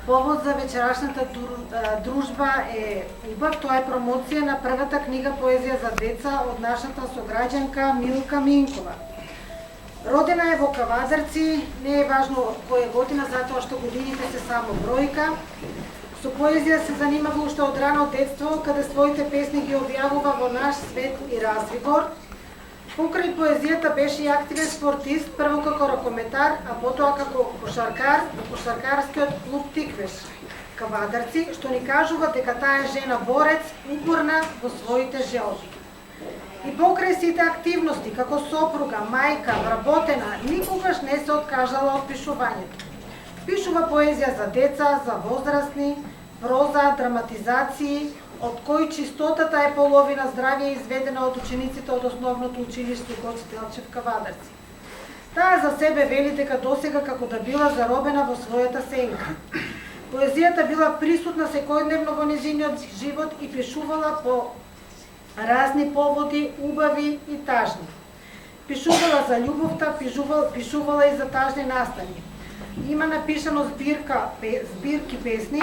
Повод за вечерашната дружба е убав, тоа е промоција на првата книга поезија за деца од нашата сограѓанка Милка Минкова. Родена е во Кавадарци, не е важно која година, затоа што годините се само бројка. Со поезија се занимава уште од рано детство, каде своите песни ги објавува во Наш свет и Развигор. Покрај поезијата беше и активен спортист, прво како ракометар, а потоа како кошаркар во кошаркарскиот клуб Тиквеш Кавадарци, што ни кажува дека таа е жена борец, упорна во своите желби. И покрај сите активности како сопруга, мајка, вработена, никогаш не се откажала од пишувањето. Пишува поезија за деца, за возрастни, проза, драматизации, од кои чистотата е половина здравје изведена од учениците од основното училиште Гоце Делчев Кавадарци. Таа за себе вели дека досега како да била заробена во својата сенка. Поезијата била присутна секојдневно во нејзиниот живот и пишувала по разни поводи, убави и тажни. Пишувала за љубовта, пишувала и за тажни настани. Има напишано збирки песни,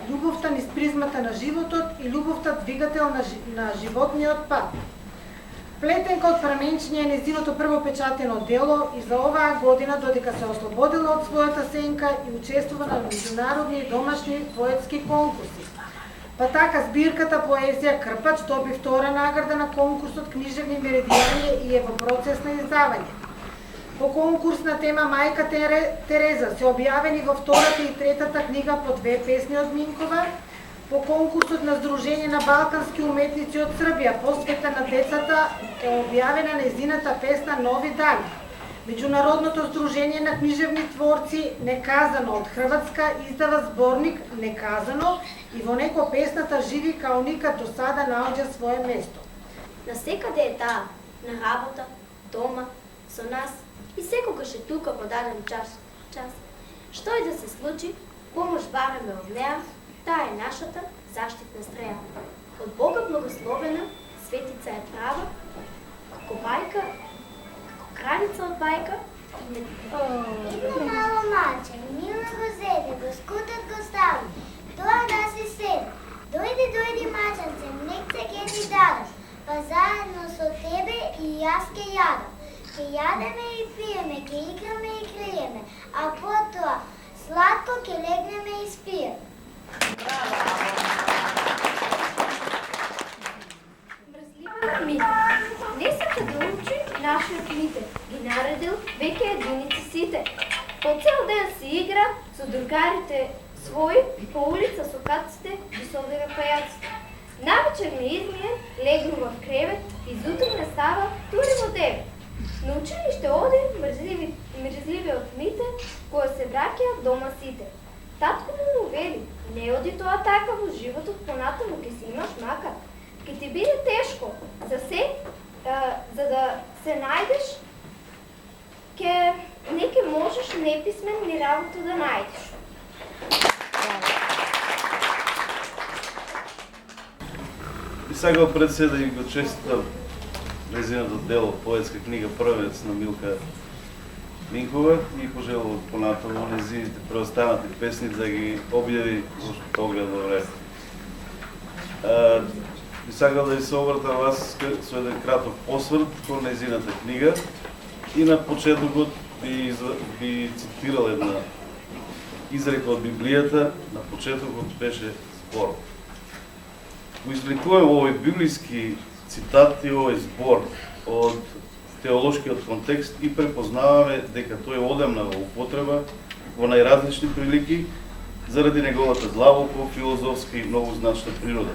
љубовта низ призмата на животот и љубовта двигател на животниот пат. Плетенка од Праменчиња е нејзиното прво печатено дело и за оваа година, додека се ослободила од својата сенка и учествува на меѓународни и домашни поетски конкурси. Па така збирката поезија Крпач доби втора награда на конкурсот Книжевни меридијани и е во процес на издавање. По конкурс на тема Мајка Тереза се објавени во втората и третата книга по 2 песни од Минкова. По конкурсот на Сдружение на балкански уметници од Србија, посвета на децата, е објавена нејзината песна Нови дани. Меѓународното сдружение на книжевни творци Неказано од Хрватска издава зборник Неказано и во него песната живи као никад до сада наоѓа свое место. Насекаде е таа, на работа, дома, со нас и секогаш е тука во даден час. Што и да се случи, помош бараме од неа, таа е нашата заштитна стреја. Од Бога благословена, светица е права, како бајка, како краница од бајка. Има мало маче, мило го зеде, го скутат го стави, тоа да си седе. Дојди мачанце, млекце ке ти дадам, па заедно со тебе и јас ке јадам. Ке јадеме и пиеме, ке играме и криеме, а потоа сладко ке легнеме и спиеме. Мрзливиот Мите не сака да учи нашиот Мите, ги наредил веќе единици сите. По цел ден си игра со другарите своји, по улица со каците и совлива пајаците. Навечер ми измие, легнува в кревет и зутре не става тури во 9. На училиште оди мрзливиот Мите, кој се враќа дома сите. Татко му вели, не оди тоа така во животот, понатаму ќе си имаш макар. Ќе ти биде тешко, за да се најдеш, не ке можеш неписмен ни работа да најдеш. И сега пред се да го честитам нејзиното дело поетска книга Првенец на Милка Минкова и пожелувам понатаму нејзините преостанати песни да ги објави во догledно време. Би сакал да ви се обратам вас со еден краток осврт кон нејзината книга и на почетокот би цитирал една изрека од Библијата, на почетокот беше збор. Го извлекуваме овој библиски цитат и овој збор од теолошкиот контекст и препознаваме дека тој е одамна во употреба во најразлични прилики заради неговата длабоко филозофска и многозначна природа.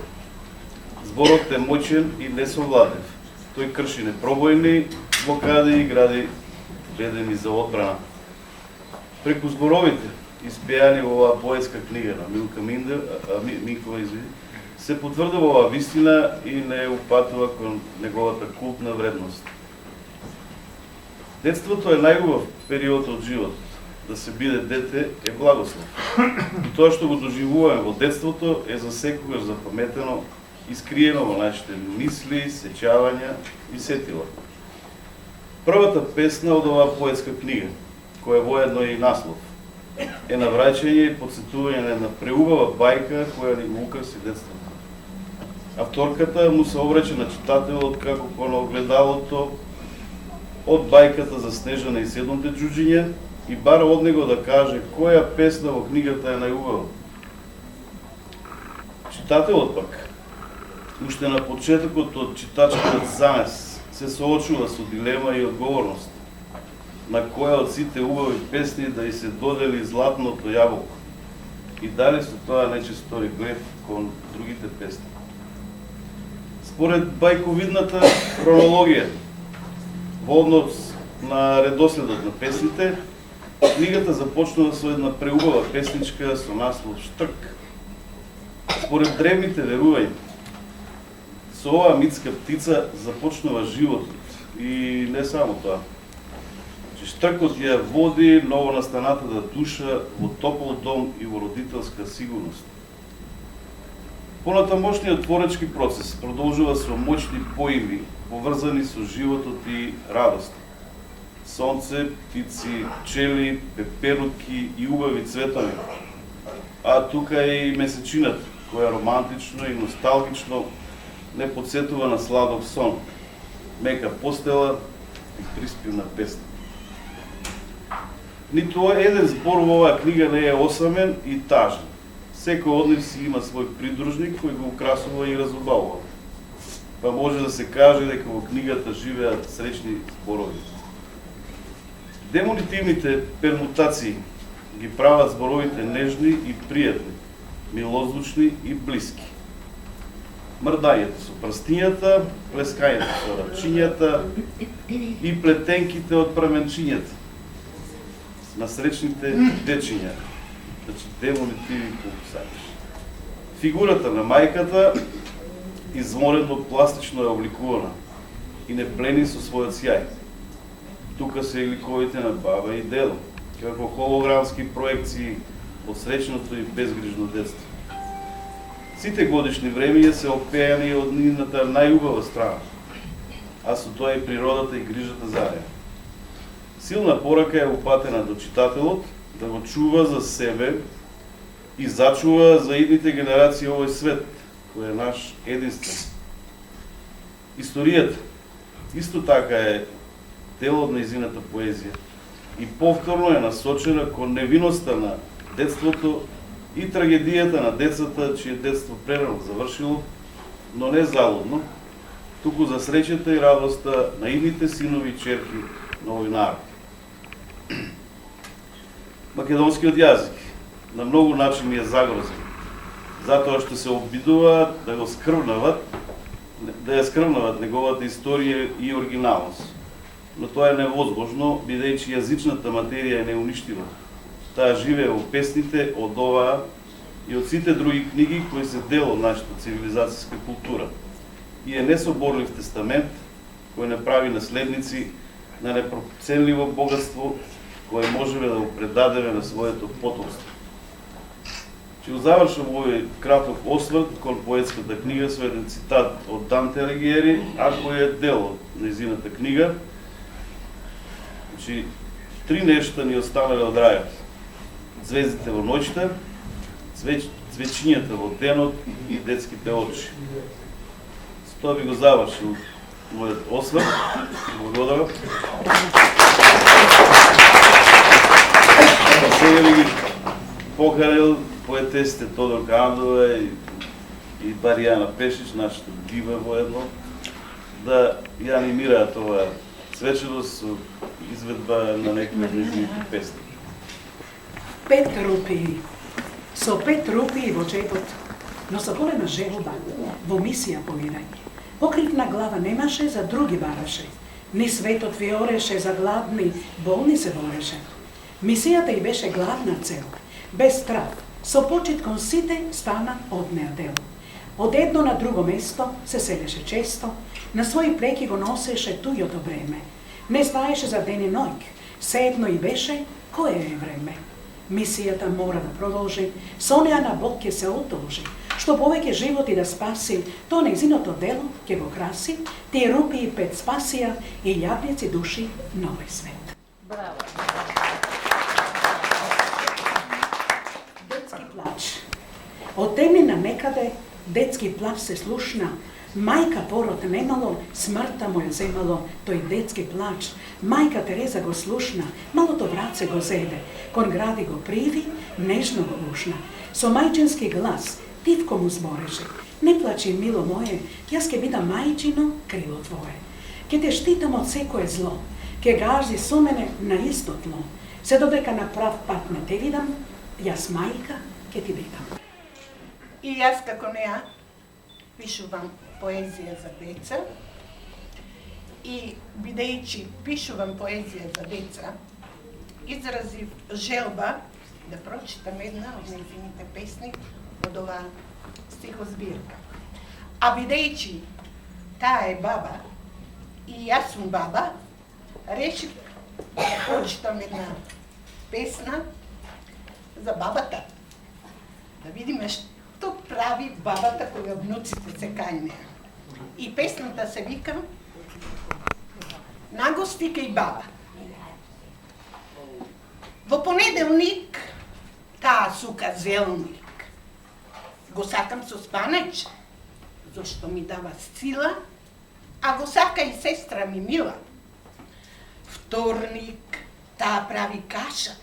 Зборот е моćен и несовладив. Тој крши непробојни блокади и гради бедеми за одбрана. Преку зборовите, испејани во оваа поетска книга на Милка Минкова, се потврдува оваа вистина и не упатува кон неговата култна вредност. Детството е најубав период од животот. Да се биде дете е благослов. И тоа што го доживуваме во детството е за секогаш запаметено и скриено во нашите мисли, сеќавања и сетила. Првата песна од оваа поетска книга, која е воедно и наслов, е навраќање и подсетување на една преубава бајка која ни го украси детството. Авторката му се обрече на читателот како кон огледалото од бајката за Снежана и 7 џуџиња и бара од него да каже која песна во книгата е најубава. Читателот пак, уште на почетокот од читачкиот замес, се соочува со дилема и одговорност, на која од сите убави песни да и се додели златното јаболко и дали со тоа не че стори греф кон другите песни. Според бајковидната хронологија, во однос на редоследот на песните, книгата започнува со една преубава песничка со наслов Штрк. Според древните верувања, со оваа митска птица започнува животот и не само тоа. Штркот ја води новонастанатата душа во топол дом и во родителска сигурност. Понатамошниот творечки процес продолжува со моќни поими, поврзани со животот и радост. Сонце, птици, пчели, пеперутки и убави цветови. А тука е и месечината, која романтично и носталгично не подсетува на сладок сон, мека постела и приспивна песна. Ниту еден збор во оваа книга не е осамен и тажен. Секој од нив си има свој придружник кој го украсува и разубавува. Па може да се каже дека во книгата живеат среќни зборови. Демонитивните пермутации ги прават зборовите нежни и пријатни, милозвучни и блиски. Мрдањето со прстињата, плескањето со рачињата и плетенките од праменчињата на сречните дечиња, значи демонитиви колку сакаш. Фигурата на мајката изморено пластично е обликувана и не плени со својот сјај. Тука се и ликовите на баба и дедо, како холограмски проекции од сречното и безгрижно детство. Сите годишни времења се опеани од нивната најубава страна, а со тоа и природата и грижата за неа. Силна порака е упатена до читателот да го чува за себе и зачува за идните генерации овој свет, кој е наш единствен. Историјата исто така е дел од нејзината поезија и повторно е насочена кон невиноста на детството и трагедијата на децата, чие детство прерано завршило, но не залудно, туку за среќата и радоста на идните синови и черки на овој народ. Македонскиот јазик на многу начини е загрозен, затоа што се обидуваат да го скрвнават, да ја скрвнават неговата историја и оригиналност. Но тоа е невозможно, бидејќи јазичната материја е неуништива. Таа живее во песните од оваа и од сите други книги кои се дел од нашата цивилизацијска култура и е несоборлив тестамент кој не прави наследници на непроценливо богатство кое можеме да го предадеме на своето потомство. Ќе го завршам овој краток осврт кон поетската книга со еден цитат од Данте Алигиери, а кој е дел од нејзината книга. Значи, три нешта ни останале од рајот. Звездите во ноќта, цвечињата во денот и детските очи. С тоа би го завршил мојот осврт. Благодарам. Сега би ги покарил поетесите Тодор Кандова и Баријана Пешич, нашата дива воедно, да ја анимираат ова свеченост со изведба на некои од нивните песни. 5 рупии. Со 5 рупии во джебот, но со голема желба, во мисија повирање. Покривна глава немаше, за други бараше. Ни светот ви ореше, за гладни, болни се бореше. Мисијата и беше главна цел. Без страх, со почит кон сите стана од неа дел. Од едно на друго место се селеше често, на своји преки го носеше тујото време. Не знаеше за ден и ноќ, седно и беше кое е време. Мисијата мора да продолжи, со неа на Бог ќе се одолжи. Што повеќе животи да спаси, то нејзиното дело ќе го краси, тие рупии 5 спасија и јабници души новој свет. Браво! Од темнина некаде детски плач се слушна. Мајка пород немало, смртта му ја земало тој детски плач. Мајка Тереза го слушна, малото братце го зеде, кон гради го приви, нежно го ушна. Со мајчински глас, тивко му збореше: не плачи, мило моје, јас ке бидам мајчино крило твое. Ке те штитам од секое зло, ке гази со мене на исто тло. Се додека на прав пат не те видам, јас мајка ке ти бидам. И јас како неа пишувам поезија за деца и бидејќи пишувам поезија за деца, изразив желба да прочитам една од нејзините песни од оваа стихозбирка. А бидејќи таа е баба и јас сум баба, решив да прочитам една песна за бабата. Да видиме што прави бабата кога внуците се кај неа. И песната се вика "Нагости кај баба". Во понеделник таа сука зелник го сакам со спанач, зашто ми дава сила, а го сака и сестра ми Мила. Вторник таа прави каша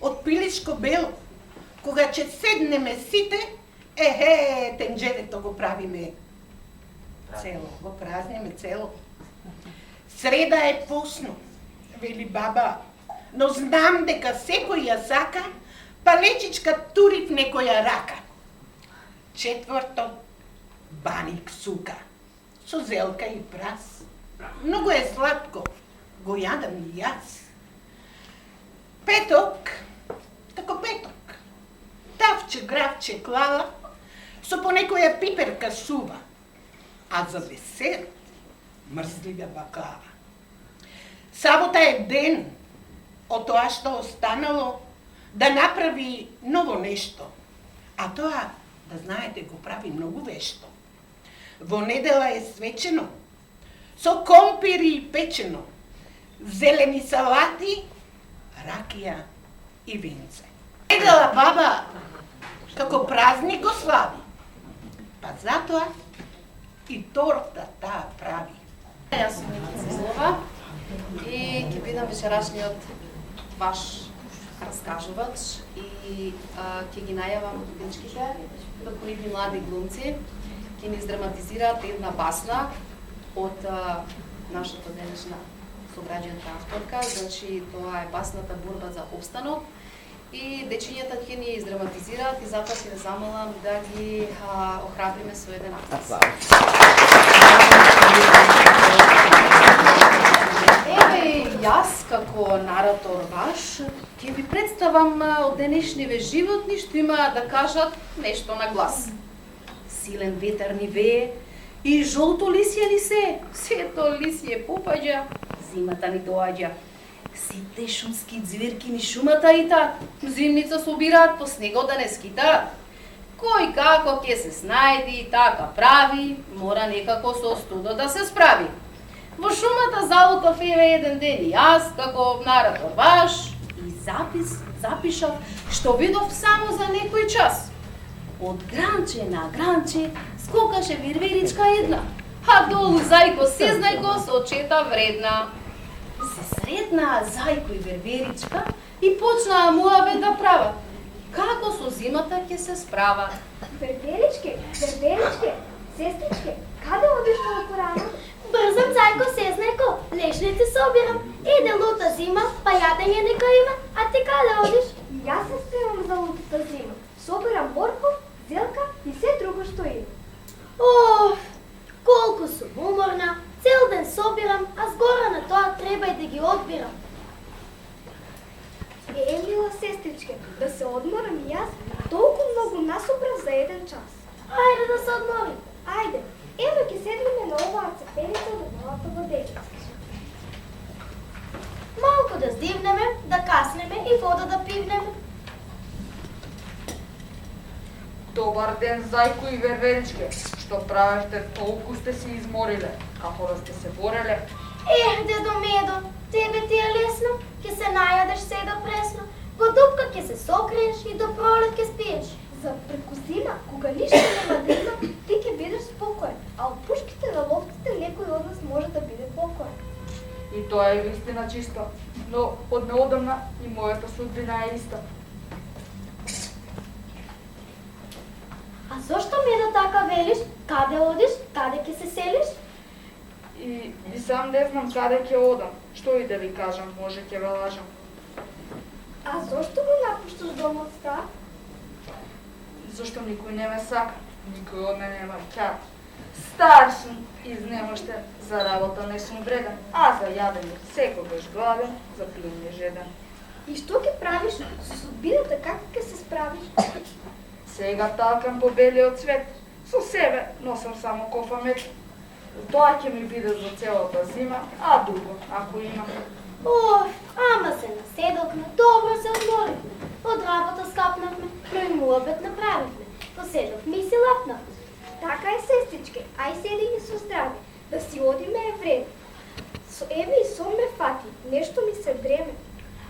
од пилешко бело. Кога ќе седнеме сите, тенџерето го правиме цело, го празниме цело. Среда е посно, вели баба, но знам дека секој ја сака, палечичка тури в некоја рака. Четврток, баник сука, со зелка и прас. Многу е сладко, го јадам и јас. Петок, тако петок, тавче, гравче, клала, со по некоја пиперка сува, а за десерт мрзлива баклава. Сабота е ден од тоа што останало да направи ново нешто, а тоа, да знаете, го прави многу вешто. Во недела е свечено, со компири и печено, зелени салати, ракија и винце. Недела баба како празник го слави, па затоа и торта таа прави. Јас сум Митица Злова и ќе бидам вечерашниот ваш раскажувач и ќе ги најавам дечките, доколку млади глумци ќе ни издраматизираат една басна од нашата денешна сограѓанка авторка, значи тоа е басната Борба за опстанок и дечињата ќе ни издраматизираат и затоа ќе замолам да ги охрабриме со еден аплауз. Еве, јас како наратор ваш ќе ви представам од денешниве животни што има да кажат нешто на глас. Силен ветер ни вее и жолто лисје ни сето лисје попаѓа, зимата ни доаѓа. Сите шумски ѕвирки ни шумата и та, зимница собираат по снегот да не скитаат. Кој како ќе се снајди и така прави, мора некако со студо да се справи. Во шумата залутав еве еден ден и јас, како наратор ваш, и запишав што видов само за некој час. Од гранче на гранче скокаше верверичка една, а долу зајко сезнајко со очета вредна. Се сретнаа зајко и верверичка и почнаа муабет да прават. Како со зимата ќе се справат? Верверичке, верверичке, сестричке, каде одиш толку рано? Брзам, зајко, сезнајко, лежните собирам. Еде лута зима, па јадење нека има, а ти каде одиш? Јас се спремам за лутата зима. Собирам морков, зелка и се друго што има. Оф, колку сум уморна, цел ден собирам, а згора на тоа треба и да ги одбирам. Мила сестричке, да се одморам и јас, толку многу насобрав за еден час. Ајде да се одморим. Ајде, ево ќе седнеме на оваа цепеница до малата воденица. Малку да здивнеме, да каснеме и вода да пивнеме. Добар ден, зајко и верверичке. Што правите, толку сте се измориле, како да сте се бореле. Дедо Медо, тебе ти е лесно, ќе се најадеш седа пресно, во дупка ќе се сокриеш и до пролет ќе спиеш. За преку зима, кога ништо нема да има, ти ќе бидеш спокоен, а од пушките на ловците некој од нас може да биде покоен. И тоа е вистина чиста, но од неодамна и мојата судбина е иста. А зошто ми да така велиш? Каде одиш? Каде ќе се селиш? И сам не знам каде ќе одам. Што и да ви кажам, може ќе ве лажам. А зошто го напушташ домот стар? Зашто никој не ме сака, никој од мене нема ќар. Стар сум, изнемоштен, за работа не сум вреден, а за јадење секогаш гладен, за пиење жеден. И што ќе правиш? Со судбината како ќе се справиш? Сега талкам по белиот свет, со себе носам само кофамет. Тоа ќе ми биде за целата зима, а друго, ако има. Оф, ама се наседохме, добро се одморихме. Од работа скапнахме, но и муабет направихме. Поседохме и си лапнахме. Така е, сестричке, ај седи ми со здраве, да си одиме е време. Еве и сон ме фати, нешто ми се дреме.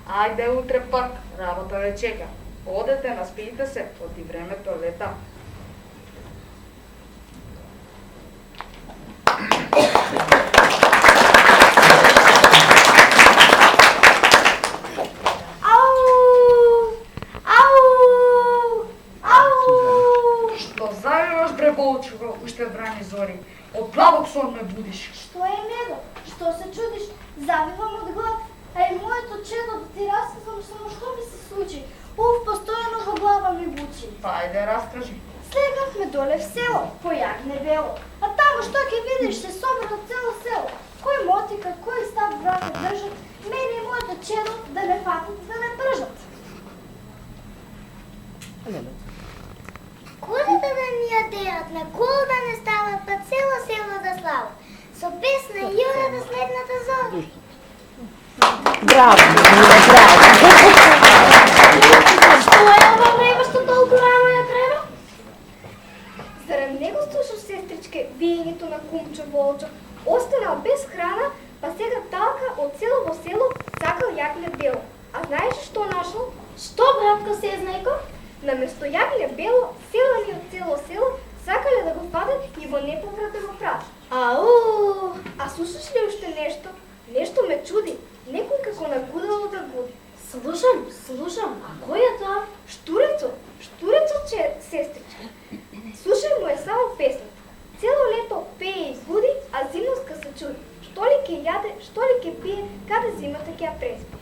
Ајде утре пак, работа ве чека. Одете, наспиите се, оти времето лета. Болчуго, уште брани зори. Од длабок сон ме будиш. Што е, Недо? Што се чудиш? Завивам од глад. А и моето чедо да ти раскажам само што ми се случи. Постојано во глава ми бучи. Па ајде раскажи. Слегавме доле в село, појагне бело. А таму што ќе видиш се собрано цело село. Кој мотика, кој став врата држат, мене и моето чедо да не фатат, да не пржат. Коледа да ни ја дерат, на кол да не става, па цело село да слава. Со песна Јура да следната зора. Браво, браво. Што е ова време што толку рано ја треба? Зарем него слушаш, сестричке, виењето на кумче Волчо. Останал без храна, па сега талка од село во село сакал јагне бело. А знаеш што нашол? Што, братко Сезнајко? Наместо јагне бело, селани од цело село сакале да го фатат и во непократ да го прат. Ау! А слушаш ли уште нешто? Нешто ме чуди. Некој како нагудало да гуди. Слушам. А кој е тоа? Штурецот, сестричка. Слушај му е само песната. Цело лето пее и гуди, а зимоска се чуди. Што ли ке јаде, што ли ке пие, каде зимата ќе ја преспи.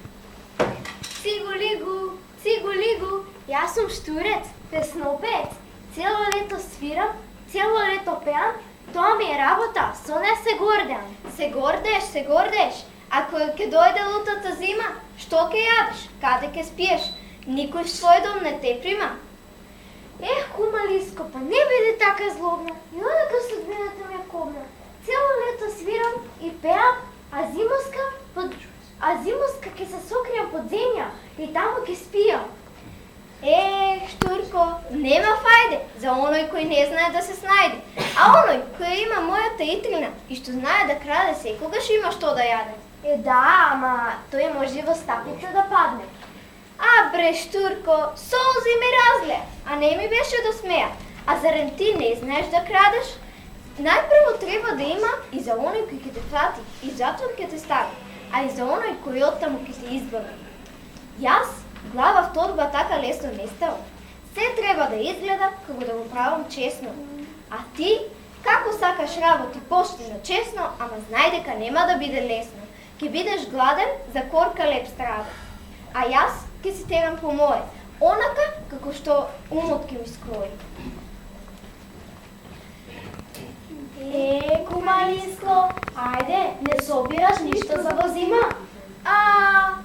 Цигу-лигу, јас сум штурец, песнопеец. Цело лето свирам, цело лето пеам, тоа ми е работа, со не се гордеам. Се гордеш. Ако ќе дојде лутата зима, што ќе јадеш, каде ќе спиеш? Никој в свој дом не те прима. Ех, кума Лиско, па не биде така злобна, и онака судбината ми е кобна. Цело лето свирам и пеам, а зимоска ќе се сокријам под земја и таму ќе спијам. Ех, Штурко, нема фајде за оној кој не знае да се снајде, а оној кој има мојата итрина и што знае да краде секогаш има што да јаде. Да, ама тој може во стапница да падне. А бре, Штурко, солзи ми разле, а не ми беше да смеја. А зарем ти не знаеш да крадеш? Најпрво треба да има и за оној кој ќе те фати и затвор ќе те стави, а и за оној кој оттаму ќе те избави. Јас глава в торба така лесно не ставам. Се треба да изгледа како да го правам честно. А ти, како сакаш работи поштено честно, ама знај дека нема да биде лесно. Ке бидеш гладен за корка леп страда. А јас ке си терам по моје, онака како што умот ке ми скрои. Кума Лиско, ајде, не собираш ништо за во зима?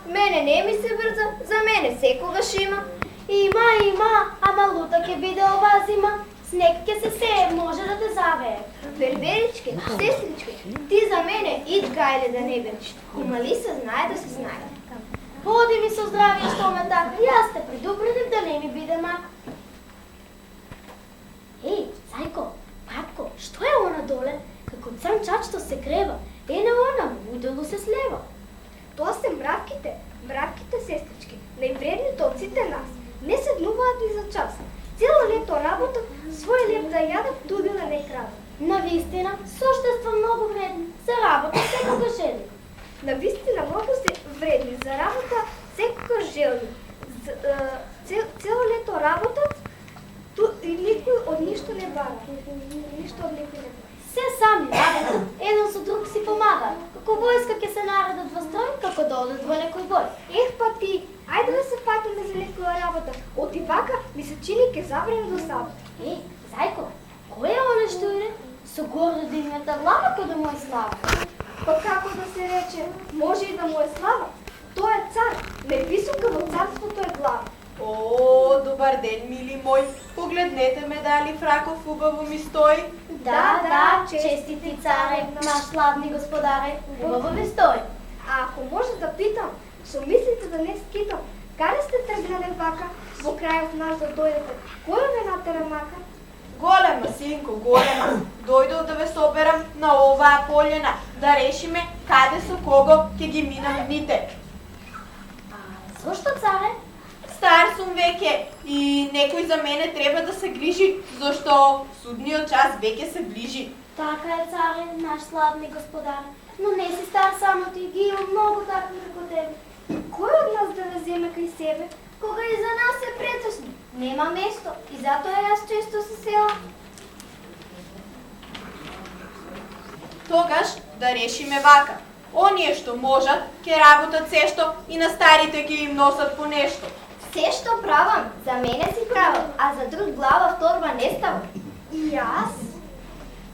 Мене не ми се брза, за мене секогаш има. Има, ама лута ќе биде оваа зима. Снег ќе се сее, може да те завее. Верверичке, сестричке, ти за мене ид гајле да не береш. Кума Лиса знае да се знае. Ходи ми со здравие што ме така, јас те предупредив да не ми биде мак. Еј, Цајко, папко, што е она доле? Како црн чачто се крева, на она мудело се слева. Тоа се мравките, сестрички, највредните од сите нас. Не седнуваат ни за час. Цела лето работат, свој леп да јадат, дудила не крадат. Навистина, суштества многу вредни, за работа секогаш жели. Навистина многу се вредни, за работа секогаш желни. Цело лето работат, и никој од ништо не бара. Ништо од никој не бара. Се сами работат, еден со друг си помагаат. Како војска ќе се наредат во строј, како да одат во некој бој. Ех па ти, ајде да се фатиме за некоја работа. Оти вака ми се чини ке забрем до сабот. Зајко, кој е оне што иде? Со гордо дигната глава кој да му е слава. Па како да се рече, може и да му е слава. Тој е цар, највисока во царството е глава. О, добар ден, мили мој. Погледнете ме дали фраков убаво ми стои. Да, честити царе, наш славни господаре, убаво ви стои. А ако може да питам, со мислите да не скитам, каде сте тргнале вака, во крајот нас да дојдете, кој ве натера мака? Голема, синко, голема. Дојдов да ве соберам на оваа полјена, да решиме каде со кого ќе ги минам дните. Зошто, царе? Стар сум веќе и некој за мене треба да се грижи, зашто судниот час веќе се ближи. Така е, царе, наш славни господаре. Но не си стар само ти, ги има многу такви како тебе. Кој од нас да ве земе кај себе? Кога и за нас е претесно, нема место и затоа јас често се селам. Тогаш да решиме вака. Оние што можат, ќе работат сешто и на старите ќе им носат по нешто. Се што правам, за мене си правам, а за друг глава в торба не ставам. И јас?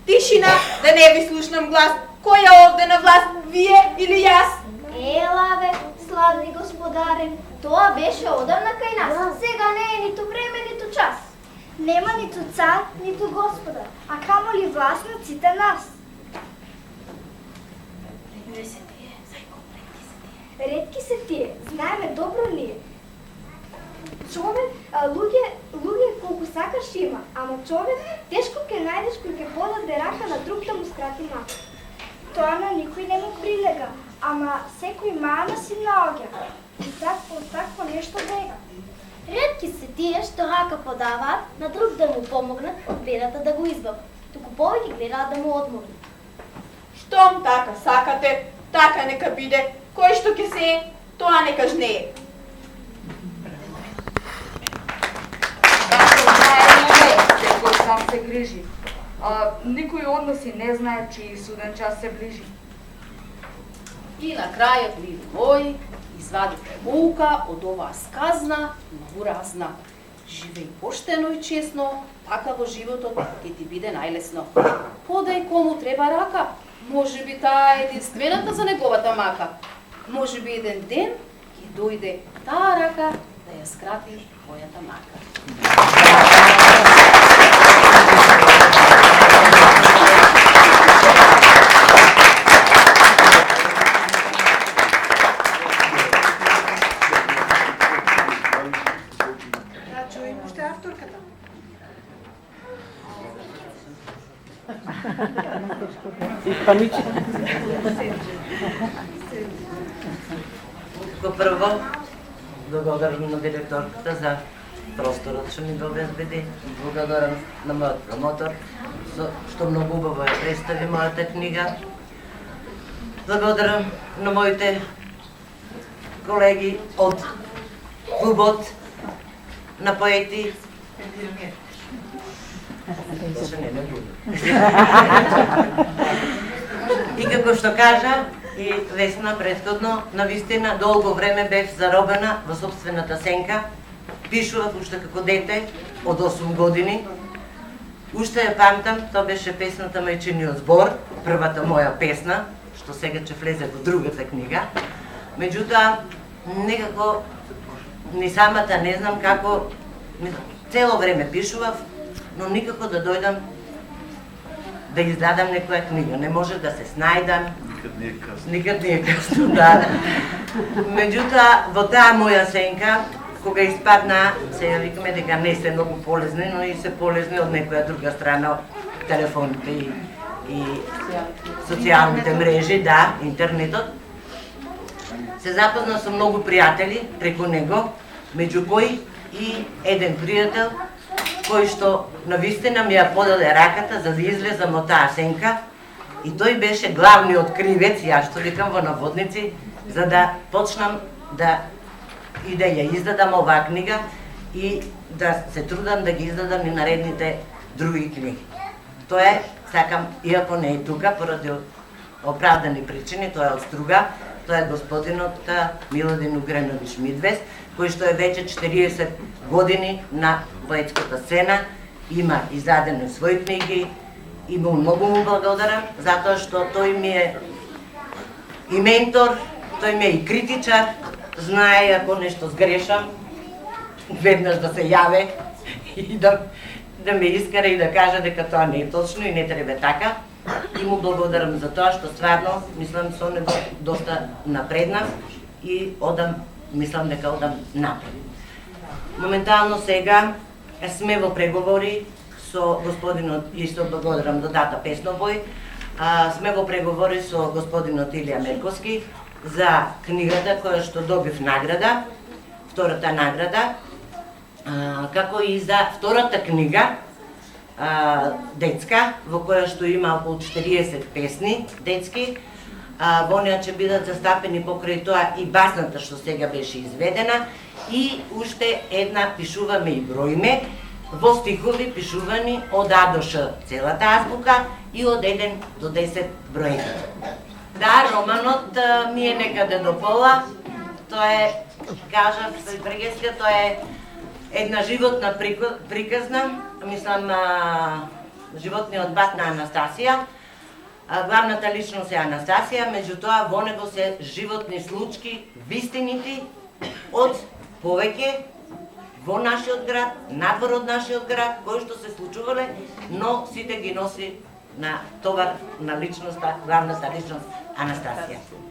Тишина, да не ви слушнам глас. Кој е овде на власт, вие или јас? Ела бе, славни господаре, тоа беше одамна кај нас. Сега не е ниту време, ниту час. Нема ниту цар, ниту господар, а камо ли власт на сите нас. Ретки се тие, знаеме добро ние. Човек, луѓе колку сакаш има, ама човек тешко ќе најдеш кој ќе подаде рака на друг да му скрати мака. Тоа на никој не му прилега, ама секој мана си наоѓа. И такво нешто бега. Ретки се тие што рака подаваат на друг да му помогнат од бедата да го избават. Туку повеќе гледаат да му одморнат. Штом така сакате, така нека биде. Кој што ќе се е, тоа нека жнее. Секој сам се грижи, а никој од нас и не знае чии суден час се ближи. И на крајот ви мој извадите pouка од оваа сказна, многу разна. Живеј поштено и честно, така во животот ќе ти биде најлесно. Подај кому треба рака, може би таа е единствената за неговата мака. Може би еден ден ќе дојде таа рака да ја скрати твојата мака. Да чуем уште авторката. Ко прво, благодарам на директорката за просторот што ми го обезбеди. Благодарам на мојот промотор, што многу убаво ја представи мојата книга. Благодарам на моите колеги од клубот на поети. И како што кажа и Весна претходно, навистина долго време бев заробена во собствената сенка. Пишував уште како дете од 8 години. Уште ја памтам, тоа беше песната Мајчиниот збор, првата моја песна, што сега ќе влезе во другата книга. Меѓутоа, некако ни самата не знам како, цело време пишував, но никако да дојдам да издадам некоја книга. Не може да се снајдам. Никад не е касно, да. Меѓутоа, во таа моја сенка, кога испадна, сега викаме дека не се многу полезни, но и се полезни од некоја друга страна, телефоните и социјалните мрежи, да, интернетот. Се запозна со многу пријатели преку него, меѓу кои и еден пријател кој што навистина ми ја подаде раката за да излезам од таа сенка и тој беше главниот кривец, јас што викам во наводници, за да почнам да и да ја издадам оваа книга и да се трудам да ги издадам и наредните други книги. Тоа е, сакам, иако не е тука, поради оправдани причини, тоа е од Струга, тоа е господинот Милодин Угренович Мидвес, кој што е веќе 40 години на поетската сцена, има издадени своји книги и многу му благодарам, затоа што тој ми е и ментор, тој ми е и критичар, знае ако нешто сгрешам, веднаш да се јаве и да ме искара и да каже дека тоа не е точно и не треба така. И му благодарам за тоа што стварно, мислам, со него доста напреднав и мислам дека одам напред. Моментално сега сме во преговори со господинот, и што благодарам до дата Песнобој, сме во преговори со господинот Илија Мерковски за книгата која што добив награда, втората награда, како и за втората книга, детска, во која што има околу 40 песни детски. Во неа ќе бидат застапени покрај тоа и басната што сега беше изведена и уште една пишуваме и броиме во стихови пишувани од А до Ш целата азбука и од 1 до 10 броеви. Да, романот ми е некаде до пола. Тоа е, кажав со Брегеска, тоа е една животна приказна, мислам, животниот пат на Анастасија. Главната личност е Анастасија, меѓутоа во него се животни случки, вистините од повеќе во нашиот град, надвор од нашиот град, кои што се случувале, но сите ги носи на товар на личноста, главната личност Анастасија.